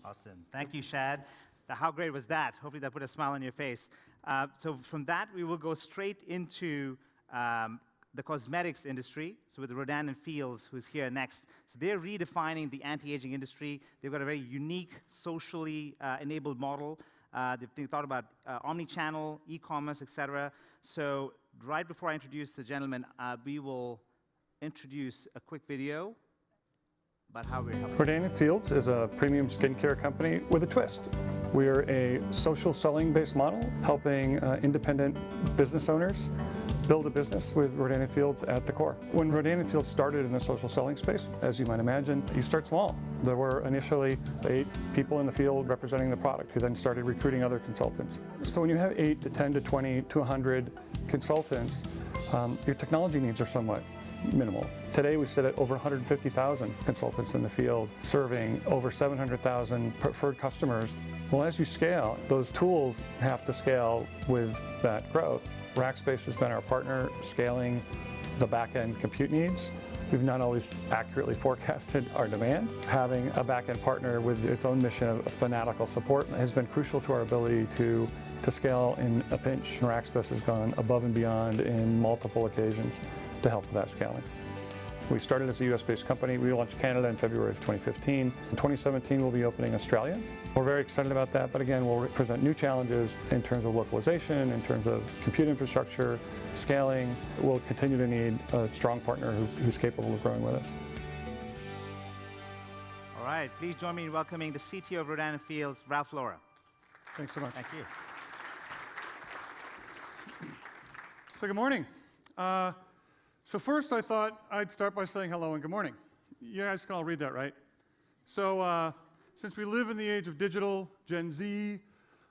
Awesome. Thank you, Shad. How great was that? Hopefully that put a smile on your face. So from that, we will go straight into the cosmetics industry. So with Rodan Fields, who's here next. So they're redefining the anti-aging industry. They've got a very unique, socially enabled model. They've thought about omni-channel, e-commerce, et cetera. So right before I introduce the gentleman, we will introduce a quick video about how we're helping. Rodan Fields is a premium skincare company with a twist. We are a social selling-based model, helping independent business owners build a business with Rodan Fields at the core. When Rodan Fields started in the social selling space, as you might imagine, you start small. There were initially 8 people in the field representing the product who then started recruiting other consultants. So when you have 8 to 10 to 20 to 100 consultants, your technology needs are somewhat minimal. Today we sit at over 150,000 consultants in the field, serving over 700,000 preferred customers. Well, as you scale, those tools have to scale with that growth. Rackspace has been our partner scaling the back-end compute needs. We've not always accurately forecasted our demand. Having a back-end partner with its own mission of fanatical support has been crucial to our ability to scale in a pinch. Rackspace has gone above and beyond in multiple occasions to help with that scaling. We started as a US-based company. We launched Canada in February of 2015. In 2017, we'll be opening Australia. We're very excited about that, but again, we'll present new challenges in terms of localization, in terms of compute infrastructure, scaling. We'll continue to need a strong partner who's capable of growing with us. All right, please join me in welcoming the CTO of Rodan Fields, Ralph Loura. Thanks so much. Thank you. So good morning. So first I thought I'd start by saying hello and good morning. You guys can all read that, right? So since we live in the age of digital, Gen Z,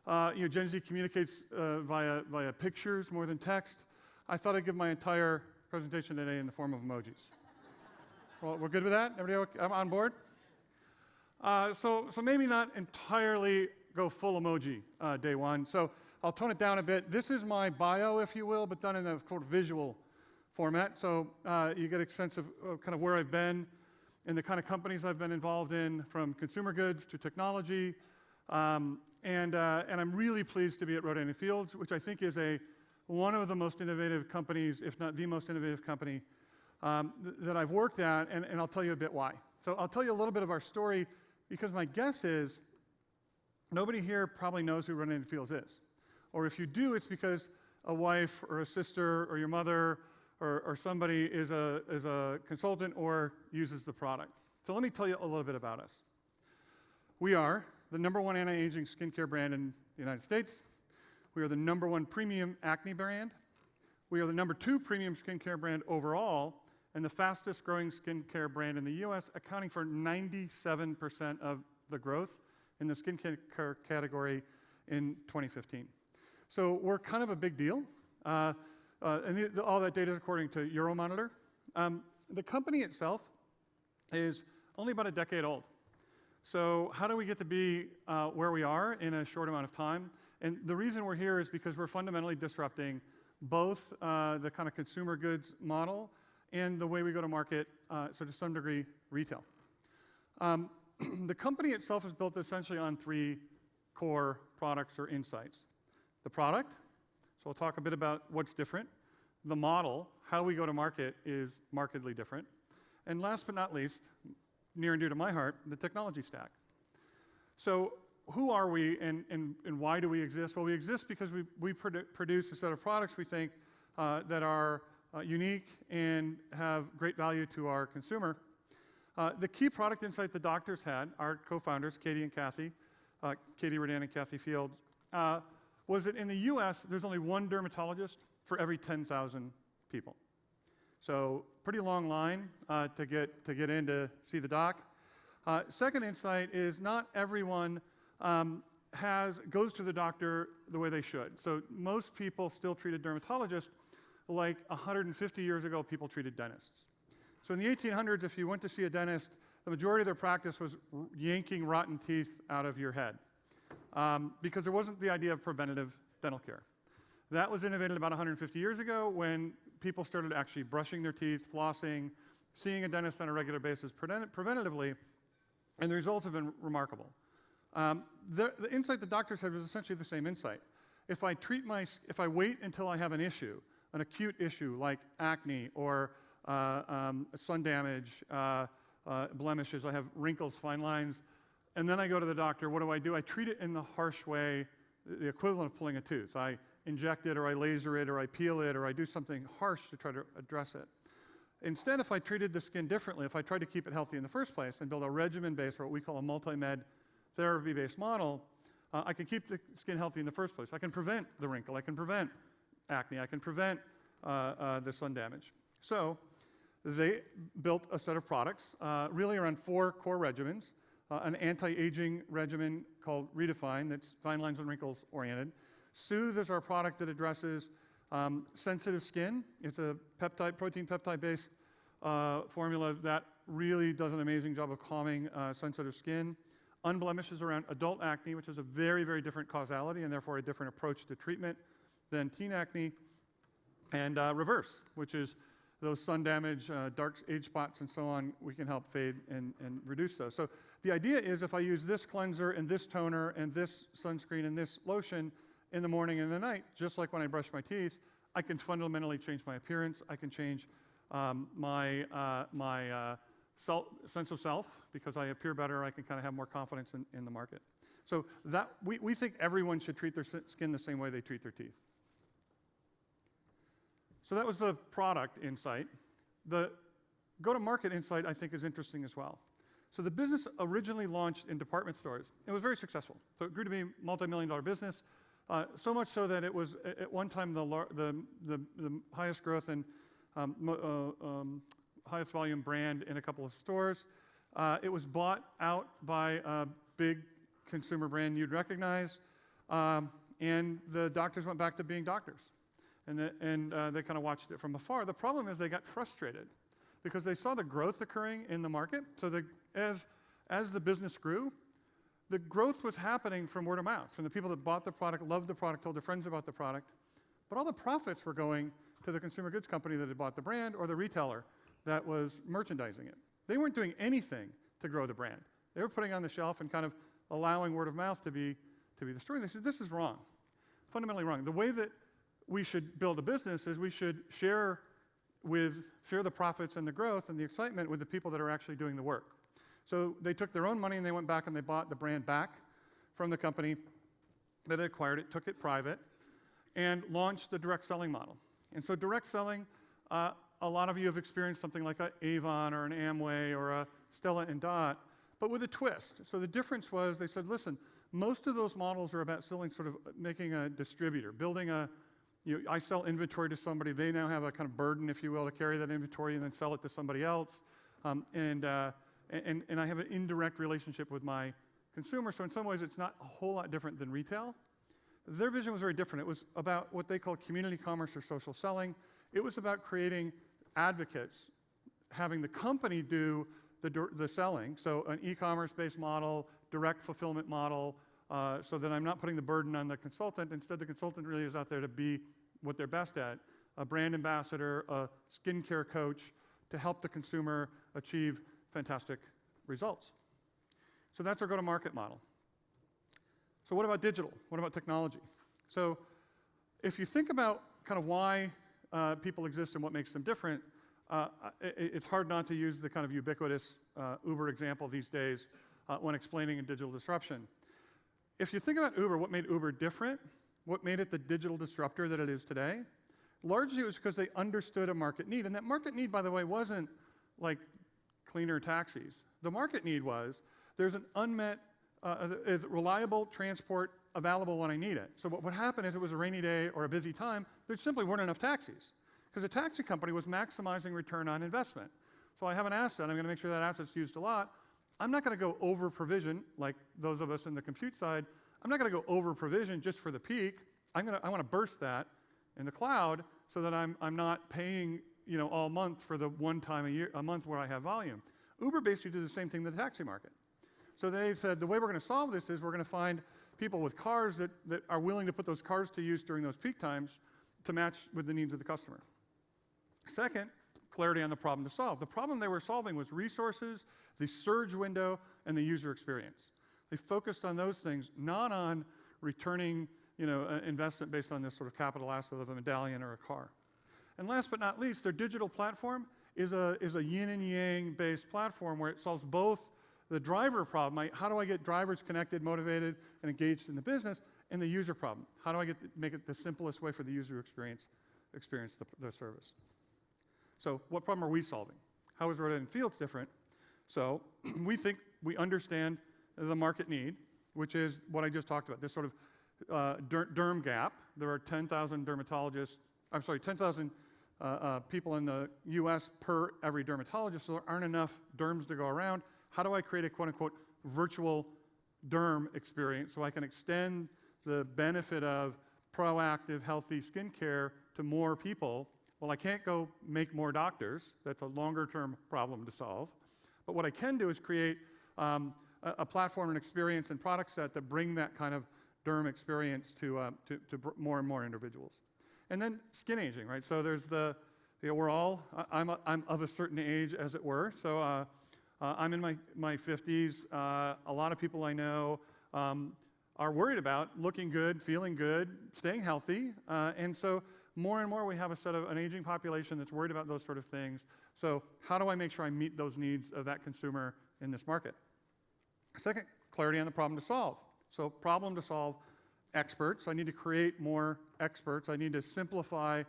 Gen Z communicates via pictures more than text. I thought I'd give my entire presentation today in the form of emojis. Well, we're good with that? Everybody okay? I'm on board? So maybe not entirely go full emoji day one. So I'll tone it down a bit. This is my bio, if you will, but done in a sort of visual format. So you get a sense of kind of where I've been and the kind of companies I've been involved in, from consumer goods to technology. And I'm really pleased to be at Rodan Fields, which I think is one of the most innovative companies, if not the most innovative company that I've worked at, and I'll tell you a bit why. So I'll tell you a little bit of our story, because my guess is nobody here probably knows who Rodan Fields is. Or if you do, it's because a wife or a sister or your mother or somebody is a consultant or uses the product. So let me tell you a little bit about us. We are the #1 anti-aging skincare brand in the United States. We are the #1 premium acne brand. We are the #2 premium skincare brand overall, and the fastest growing skincare brand in the US, accounting for 97% of the growth in the skincare category in 2015. So we're kind of a big deal. And all that data is according to Euromonitor. The company itself is only about a decade old. So how do we get to be where we are in a short amount of time? And the reason we're here is because we're fundamentally disrupting both the kind of consumer goods model and the way we go to market, so to some degree, retail. The company itself is built essentially on 3 core products or insights. The product, so we'll talk a bit about what's different. The model, how we go to market, is markedly different. And last but not least, near and dear to my heart, the technology stack. So who are we and why do we exist? Well, we exist because we produce a set of products we think that are unique and have great value to our consumer. The key product insight the doctors had, our co-founders, Katie and Kathy, Katie Rodan and Kathy Fields, was that in the US, there's only 1 dermatologist for every 10,000 people. So pretty long line to get in to see the doc. Second insight is not everyone goes to the doctor the way they should. So most people still treat a dermatologist like 150 years ago people treated dentists. So in the 1800s, if you went to see a dentist, the majority of their practice was yanking rotten teeth out of your head. Because there wasn't the idea of preventative dental care. That was innovated about 150 years ago when people started actually brushing their teeth, flossing, seeing a dentist on a regular basis preventatively, and the results have been remarkable. The insight the doctors had was essentially the same insight. If I wait until I have an issue, an acute issue like acne or sun damage, blemishes, I have wrinkles, fine lines, and then I go to the doctor, what do? I treat it in the harsh way, the equivalent of pulling a tooth. I inject it, or I laser it, or I peel it, or I do something harsh to try to address it. Instead, if I treated the skin differently, if I tried to keep it healthy in the first place and build a regimen-based, or what we call a multi-med therapy-based model, I can keep the skin healthy in the first place. I can prevent the wrinkle. I can prevent acne. I can prevent the sun damage. So they built a set of products really around 4 core regimens. An anti-aging regimen called Redefine that's fine lines and wrinkles oriented. Soothe is our product that addresses sensitive skin. It's a protein peptide-based formula that really does an amazing job of calming sensitive skin. Unblemished is around adult acne, which is a very, very different causality and therefore a different approach to treatment than teen acne. And Reverse, which is those sun damage, dark age spots, and so on, we can help fade and reduce those. So the idea is if I use this cleanser and this toner and this sunscreen and this lotion in the morning and the night, just like when I brush my teeth, I can fundamentally change my appearance. I can change my sense of self because I appear better. I can kind of have more confidence in the market. So that we think everyone should treat their skin the same way they treat their teeth. So that was the product insight. The go-to-market insight, I think, is interesting as well. So the business originally launched in department stores. It was very successful. So it grew to be a multi-million-dollar business, so much so that it was, at one time, the highest growth and highest volume brand in a couple of stores. It was bought out by a big consumer brand you'd recognize, and the doctors went back to being doctors. And they kind of watched it from afar. The problem is they got frustrated because they saw the growth occurring in the market. So as the business grew, the growth was happening from word of mouth, from the people that bought the product, loved the product, told their friends about the product. But all the profits were going to the consumer goods company that had bought the brand or the retailer that was merchandising it. They weren't doing anything to grow the brand. They were putting it on the shelf and kind of allowing word of mouth to be the story. They said, this is wrong, fundamentally wrong. The way that we should build a business is we should share the profits and the growth and the excitement with the people that are actually doing the work. So they took their own money and they went back and they bought the brand back from the company that had acquired it, took it private, and launched the direct selling model. And so direct selling, a lot of you have experienced something like an Avon or an Amway or a Stella & Dot, but with a twist. So the difference was they said, listen, most of those models are about selling, sort of making a distributor, building I sell inventory to somebody. They now have a kind of burden, if you will, to carry that inventory and then sell it to somebody else. And I have an indirect relationship with my consumer. So in some ways, it's not a whole lot different than retail. Their vision was very different. It was about what they call community commerce or social selling. It was about creating advocates, having the company do the selling. So an e-commerce-based model, direct fulfillment model, so that I'm not putting the burden on the consultant. Instead, the consultant really is out there to be what they're best at, a brand ambassador, a skincare coach, to help the consumer achieve fantastic results. So that's our go-to-market model. So what about digital? What about technology? So if you think about kind of why people exist and what makes them different, it's hard not to use the kind of ubiquitous Uber example these days when explaining a digital disruption. If you think about Uber, what made Uber different, what made it the digital disruptor that it is today, largely it was because they understood a market need. And that market need, by the way, wasn't like cleaner taxis. The market need was there's an unmet, is reliable transport available when I need it. So what would happen if it was a rainy day or a busy time, there simply weren't enough taxis because the taxi company was maximizing return on investment. So I have an asset, I'm going to make sure that asset's used a lot. I'm not going to go over provision like those of us in the compute side. I'm not going to go over provision just for the peak. I want to burst that in the cloud so that I'm not paying all month for the one time a month where I have volume. Uber basically did the same thing in the taxi market. So they said the way we're going to solve this is we're going to find people with cars that are willing to put those cars to use during those peak times to match with the needs of the customer. Second, clarity on the problem to solve. The problem they were solving was resources, the surge window, and the user experience. They focused on those things, not on returning investment based on this sort of capital asset of a medallion or a car. And last but not least, their digital platform is a yin and yang based platform where it solves both the driver problem, how do I get drivers connected, motivated, and engaged in the business, and the user problem. How do I make it the simplest way for the user to experience the service? So what problem are we solving? How is Rodan Fields different? So we think we understand the market need, which is what I just talked about, this sort of derm gap. There are 10,000 dermatologists, 10,000 people in the US per every dermatologist, so there aren't enough derms to go around. How do I create a quote-unquote virtual derm experience so I can extend the benefit of proactive, healthy skincare to more people? Well, I can't go make more doctors. That's a longer-term problem to solve. But what I can do is create a platform and experience and product set that bring that kind of derm experience to more and more individuals. And then skin aging, right? So there's I'm of a certain age, as it were. So I'm in my 50s. A lot of people I know are worried about looking good, feeling good, staying healthy. And so more and more we have an aging population that's worried about those sort of things. So how do I make sure I meet those needs of that consumer in this market? Second, clarity on the problem to solve. So problem to solve, experts. I need to create more experts. I need to simplify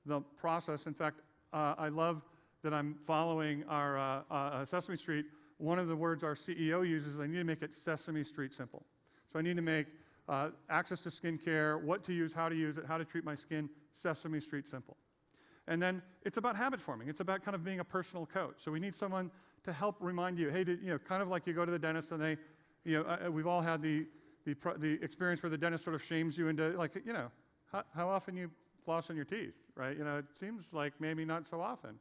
the process. In fact, I love that I'm following our Sesame Street. One of the words our CEO uses is I need to make it Sesame Street simple. So I need to make access to skincare, what to use, how to treat my skin, Sesame Street simple. And then it's about habit forming. It's about kind of being a personal coach. So we need someone to help remind you, hey, kind of like you go to the dentist and they, we've all had the experience where the dentist sort of shames you into how often you floss on your teeth, right? It seems like maybe not so often.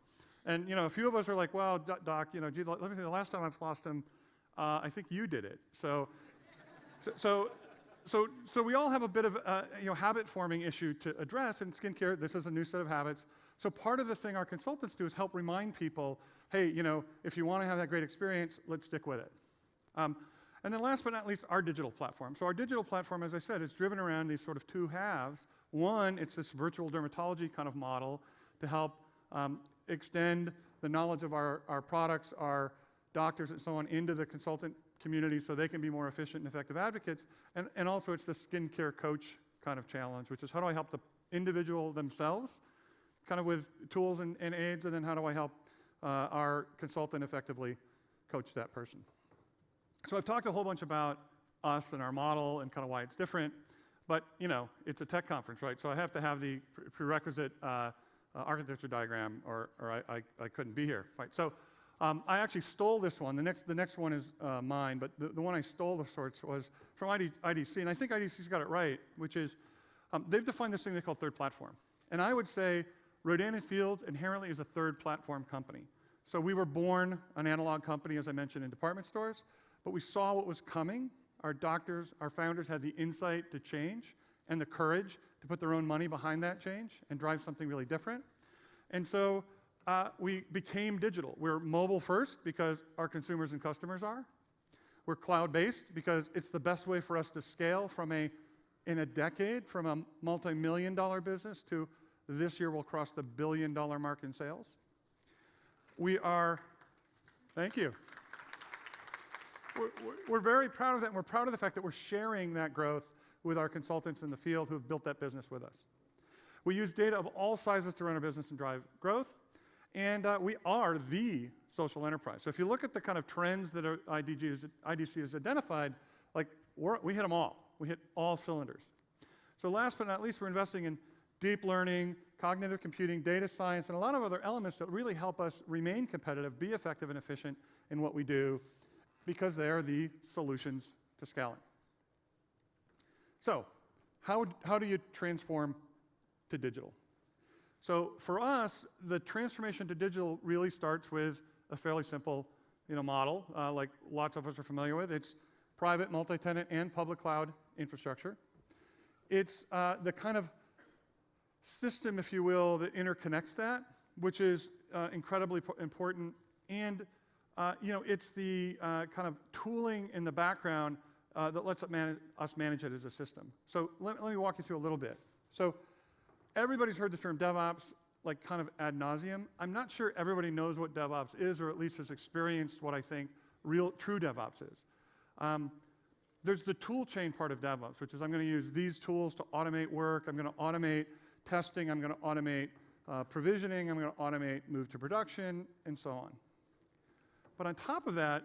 And a few of us are like, well, doc, gee, let me think, the last time I flossed them, I think you did it. So we all have a bit of habit forming issue to address. In skincare, this is a new set of habits. So part of the thing our consultants do is help remind people, hey, if you want to have that great experience, let's stick with it. And then last but not least, our digital platform. So our digital platform, as I said, is driven around these sort of two halves. One, it's this virtual dermatology kind of model to help extend the knowledge of our products, our doctors and so on into the consultant community so they can be more efficient and effective advocates. And also it's the skincare coach kind of challenge, which is how do I help the individual themselves kind of with tools and aids, and then how do I help our consultant effectively coach that person? So I've talked a whole bunch about us and our model and kind of why it's different, but it's a tech conference, right? So I have to have the prerequisite architecture diagram or I couldn't be here, right? So I actually stole this one. The next one is mine, but the one I stole of sorts was from IDC, and I think IDC's got it right, which is they've defined this thing they call third platform. And I would say Rodan Fields inherently is a third platform company. So we were born an analog company, as I mentioned, in department stores, but we saw what was coming. Our doctors, our founders had the insight to change and the courage to put their own money behind that change and drive something really different. And so we became digital. We're mobile first because our consumers and customers are. We're cloud-based because it's the best way for us to scale in a decade from a multi-million-dollar business to this year we'll cross the billion-dollar mark in sales. Thank you. We're very proud of that, and we're proud of the fact that we're sharing that growth with our consultants in the field who have built that business with us. We use data of all sizes to run our business and drive growth, and we are the social enterprise. So if you look at the kind of trends that IDC has identified, we hit them all. We hit all cylinders. So last but not least, we're investing in deep learning, cognitive computing, data science, and a lot of other elements that really help us remain competitive, be effective and efficient in what we do, because they are the solutions to scaling. So how do you transform to digital? So for us, the transformation to digital really starts with a fairly simple model, like lots of us are familiar with. It's private, multi-tenant, and public cloud infrastructure. It's the kind of system, if you will, that interconnects that, which is incredibly important. And it's the kind of tooling in the background that lets us manage it as a system. So let me walk you through a little bit. So everybody's heard the term DevOps like kind of ad nauseum. I'm not sure everybody knows what DevOps is, or at least has experienced what I think true DevOps is. There's the tool chain part of DevOps, which is I'm going to use these tools to automate work. I'm going to automate testing. I'm going to automate provisioning. I'm going to automate move to production, and so on. But on top of that,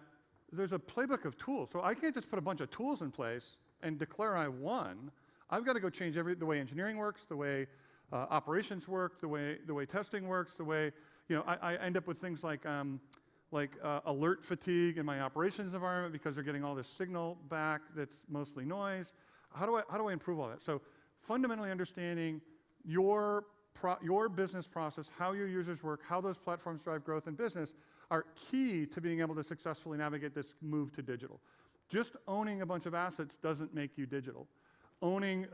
there's a playbook of tools. So I can't just put a bunch of tools in place and declare I won. I've got to go change the way engineering works, the way operations work, the way testing works, the way, I end up with things like alert fatigue in my operations environment because they're getting all this signal back that's mostly noise. How do I improve all that? So fundamentally understanding your business process, how your users work, how those platforms drive growth in business are key to being able to successfully navigate this move to digital. Just owning a bunch of assets doesn't make you digital. Owning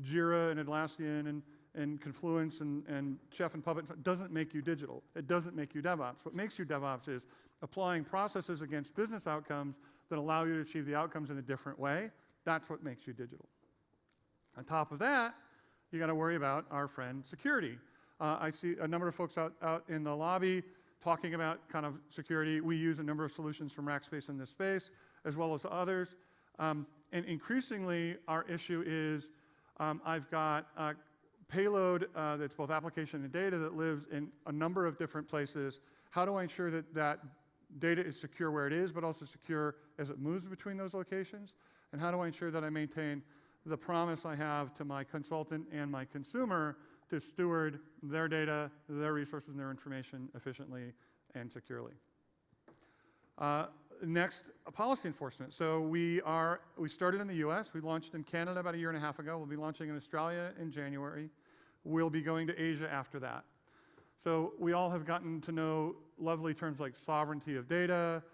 Jira and Atlassian and Confluence and Chef and Puppet doesn't make you digital. It doesn't make you DevOps. What makes you DevOps is applying processes against business outcomes that allow you to achieve the outcomes in a different way. That's what makes you digital. On top of that, you got to worry about our friend security. I see a number of folks out in the lobby talking about kind of security. We use a number of solutions from Rackspace in this space, as well as others. And increasingly, our issue is I've got a payload that's both application and data that lives in a number of different places. How do I ensure that that data is secure where it is, but also secure as it moves between those locations? And how do I ensure that I maintain the promise I have to my consultant and my consumer to steward their data, their resources, and their information efficiently and securely? Next, policy enforcement. So we started in the US. We launched in Canada about a year and a half ago. We'll be launching in Australia in January. We'll be going to Asia after that. So we all have gotten to know lovely terms like sovereignty of data,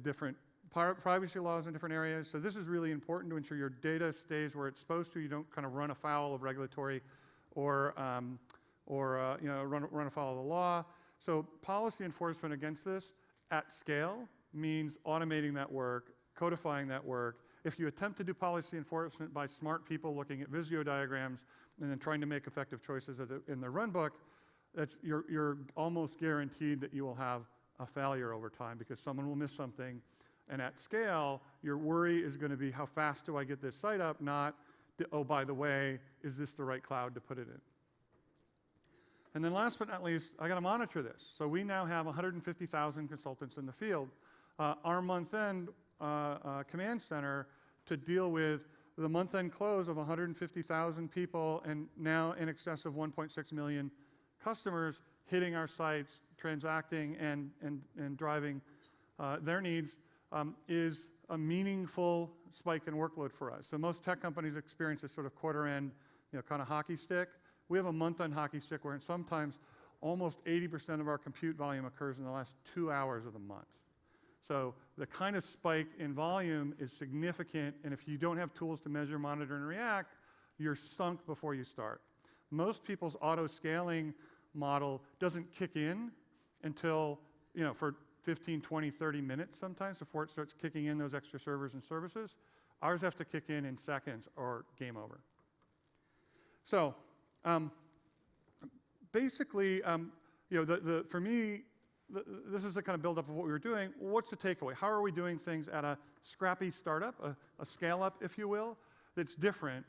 different privacy laws in different areas. So this is really important to ensure your data stays where it's supposed to. You don't kind of run afoul of regulatory or run afoul of the law. So policy enforcement against this at scale means automating that work, codifying that work. If you attempt to do policy enforcement by smart people looking at Visio diagrams and then trying to make effective choices in the runbook, you're almost guaranteed that you will have a failure over time because someone will miss something. And at scale, your worry is going to be how fast do I get this site up, not, oh, by the way, is this the right cloud to put it in? And then last but not least, I got to monitor this. So we now have 150,000 consultants in the field. Our month-end command center to deal with the month-end close of 150,000 people and now in excess of 1.6 million customers hitting our sites, transacting and driving their needs is a meaningful spike in workload for us. So most tech companies experience this sort of quarter-end, kind of hockey stick. We have a month-end hockey stick where sometimes almost 80% of our compute volume occurs in the last 2 hours of the month. So the kind of spike in volume is significant, and if you don't have tools to measure, monitor, and react, you're sunk before you start. Most people's auto-scaling model doesn't kick in until, for 15, 20, 30 minutes sometimes before it starts kicking in those extra servers and services. Ours have to kick in seconds or game over. So basically, for me, this is the kind of buildup of what we were doing. What's the takeaway? How are we doing things at a scrappy startup, a scale-up, if you will, that's different?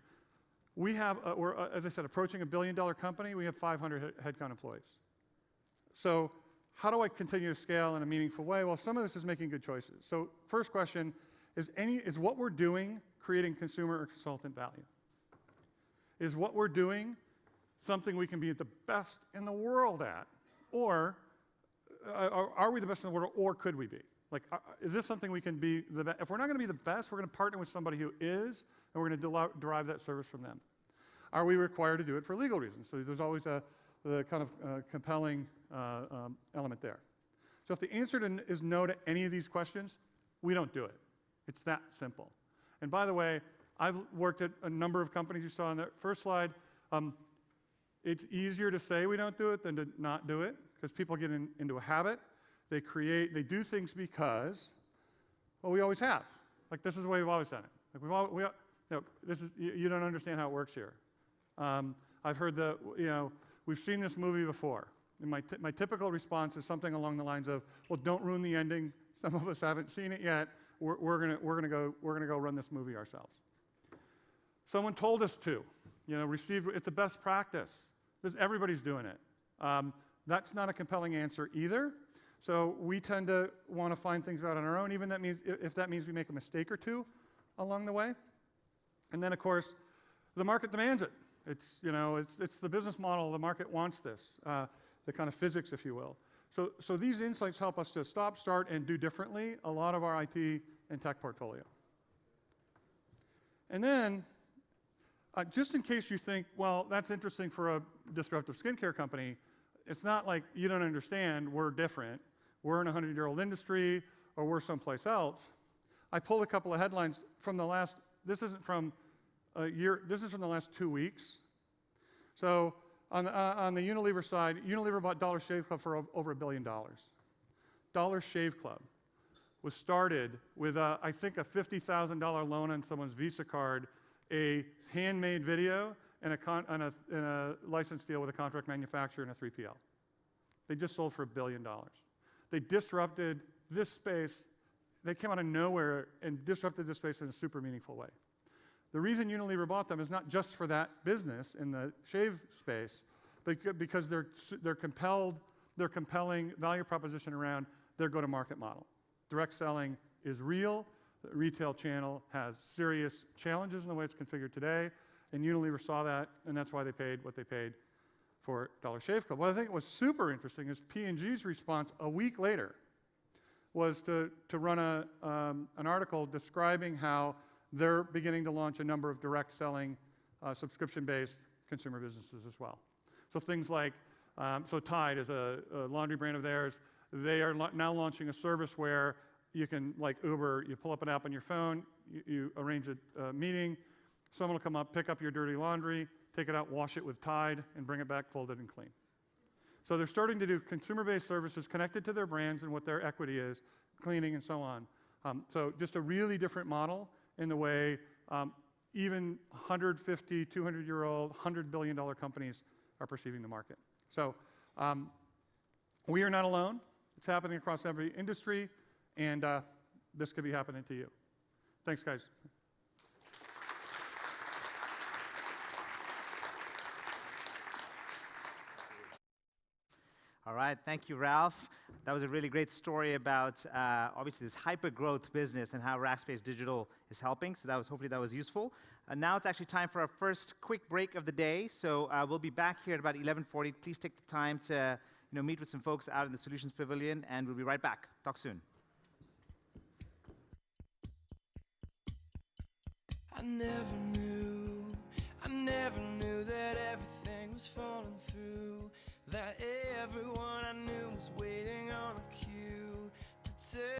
We have, we're, as I said, approaching $1 billion company. We have 500 headcount employees. So how do I continue to scale in a meaningful way? Well, some of this is making good choices. So first question, is what we're doing creating consumer or consultant value? Is what we're doing something we can be the best in the world at? Or are we the best in the world, or could we be? Like, is this something we can be the best? If we're not going to be the best, we're going to partner with somebody who is, and we're going to derive that service from them. Are we required to do it for legal reasons? So there's always the kind of compelling element there. So if the answer is no to any of these questions, we don't do it. It's that simple. And by the way, I've worked at a number of companies you saw on the first slide. It's easier to say we don't do it than to not do it, because people get into a habit. They do things because, well, we always have. Like, this is the way we've always done it. Like, you don't understand how it works here. I've heard we've seen this movie before. And my typical response is something along the lines of, well, don't ruin the ending. Some of us haven't seen it yet. We're gonna go run this movie ourselves. Someone told us to. It's a best practice. Everybody's doing it. That's not a compelling answer either. So we tend to want to find things out on our own, even if that means we make a mistake or two along the way. And then, of course, the market demands it. It's the business model. The market wants this, the kind of physics, if you will. So these insights help us to stop, start, and do differently a lot of our IT and tech portfolio. And then, just in case you think, well, that's interesting for a disruptive skincare company, it's not like you don't understand we're different. We're in a 100-year-old industry, or we're someplace else. I pulled a couple of headlines from the last, this isn't from a year, this is from the last 2 weeks. So on the Unilever side, Unilever bought Dollar Shave Club for over $1 billion. Dollar Shave Club was started with, I think, a $50,000 loan on someone's Visa card, a handmade video, and a license deal with a contract manufacturer and a 3PL. They just sold for $1 billion. They disrupted this space. They came out of nowhere and disrupted this space in a super meaningful way. The reason Unilever bought them is not just for that business in the shave space, but because they're compelling value proposition around their go-to-market model. Direct selling is real. The retail channel has serious challenges in the way it's configured today, and Unilever saw that, and that's why they paid what they paid for Dollar Shave Club. What I think was super interesting is P&G's response a week later was to run an article describing how they're beginning to launch a number of direct selling subscription-based consumer businesses as well. So things like, Tide is a laundry brand of theirs. They are now launching a service where you can, like Uber, you pull up an app on your phone, you arrange a meeting, someone will come up, pick up your dirty laundry, take it out, wash it with Tide, and bring it back folded and clean. So they're starting to do consumer-based services connected to their brands and what their equity is, cleaning and so on. So just a really different model in the way even 150, 200-year-old, $100 billion companies are perceiving the market. So we are not alone. It's happening across every industry, and this could be happening to you. Thanks, guys. All right, thank you, Ralph. That was a really great story about obviously this hyper-growth business and how Rackspace Digital is helping. So hopefully that was useful. Now it's actually time for our first quick break of the day. So we'll be back here at about 11:40. Please take the time to meet with some folks out in the Solutions Pavilion, and we'll be right back. Talk soon. I never knew that everything was falling through, that everyone I knew was waiting on a cue to take